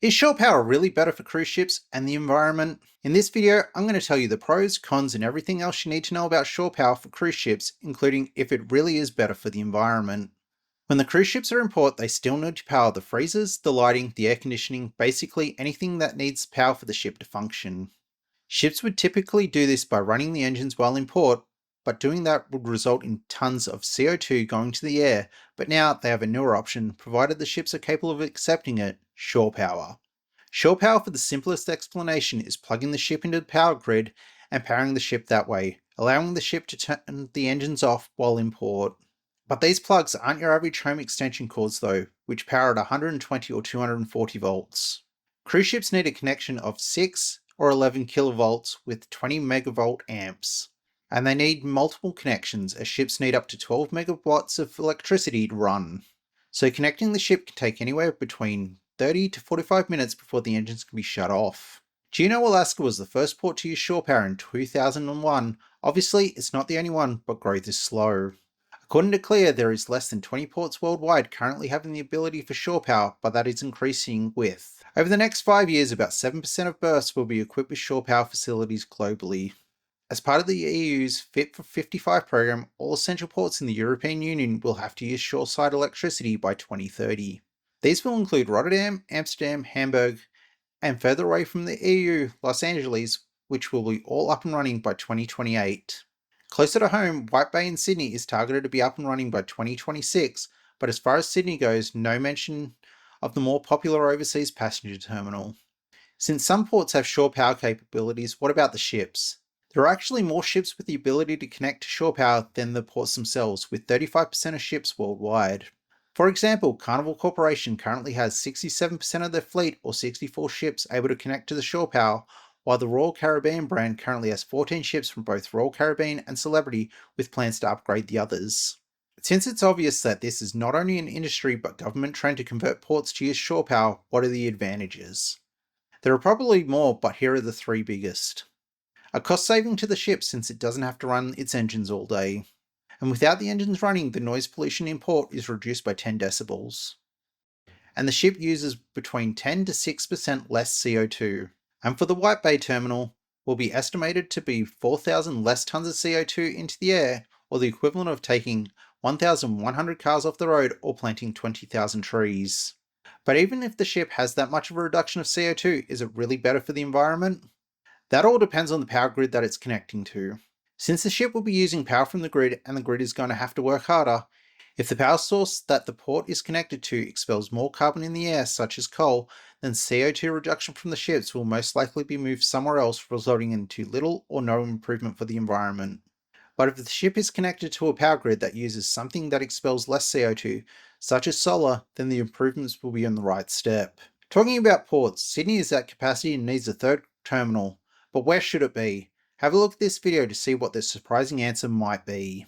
Is shore power really better for cruise ships and the environment? In this video, I'm going to tell you the pros, cons, and everything else you need to know about shore power for cruise ships, including if it really is better for the environment. When the cruise ships are in port, they still need to power the freezers, the lighting, the air conditioning, basically anything that needs power for the ship to function. Ships would typically do this by running the engines while in port, but doing that would result in tons of CO2 going to the air, but now they have a newer option, provided the ships are capable of accepting it: shore power. Shore power, for the simplest explanation, is plugging the ship into the power grid and powering the ship that way, allowing the ship to turn the engines off while in port. But these plugs aren't your average home extension cords though, which power at 120 or 240 volts. Cruise ships need a connection of 6 or 11 kilovolts with 20 megavolt amps. And they need multiple connections, as ships need up to 12 megawatts of electricity to run. So connecting the ship can take anywhere between 30 to 45 minutes before the engines can be shut off. Juneau, Alaska was the first port to use shore power in 2001. Obviously, it's not the only one, but growth is slow. According to Clear, there is less than 20 ports worldwide currently having the ability for shore power, but that is increasing with. Over the next 5 years, about 7% of berths will be equipped with shore power facilities globally. As part of the EU's Fit for 55 program, all essential ports in the European Union will have to use shoreside electricity by 2030. These will include Rotterdam, Amsterdam, Hamburg, and further away from the EU, Los Angeles, which will be all up and running by 2028. Closer to home, White Bay in Sydney is targeted to be up and running by 2026, but as far as Sydney goes, no mention of the more popular overseas passenger terminal. Since some ports have shore power capabilities, what about the ships? There are actually more ships with the ability to connect to shore power than the ports themselves, with 35% of ships worldwide. For example, Carnival Corporation currently has 67% of their fleet, or 64 ships, able to connect to the shore power, while the Royal Caribbean brand currently has 14 ships from both Royal Caribbean and Celebrity, with plans to upgrade the others. Since it's obvious that this is not only an industry but government trend to convert ports to use shore power, what are the advantages? There are probably more, but here are the three biggest. A cost saving to the ship, since it doesn't have to run its engines all day. And without the engines running, the noise pollution in port is reduced by 10 decibels. And the ship uses between 10 to 6% less CO2. And for the White Bay terminal, will be estimated to be 4,000 less tons of CO2 into the air, or the equivalent of taking 1,100 cars off the road or planting 20,000 trees. But even if the ship has that much of a reduction of CO2, is it really better for the environment? That all depends on the power grid that it's connecting to. Since the ship will be using power from the grid and the grid is going to have to work harder, if the power source that the port is connected to expels more carbon in the air, such as coal, then CO2 reduction from the ships will most likely be moved somewhere else, resulting in little or no improvement for the environment. But if the ship is connected to a power grid that uses something that expels less CO2, such as solar, then the improvements will be on the right step. Talking about ports, Sydney is at capacity and needs a third terminal. But where should it be? Have a look at this video to see what the surprising answer might be.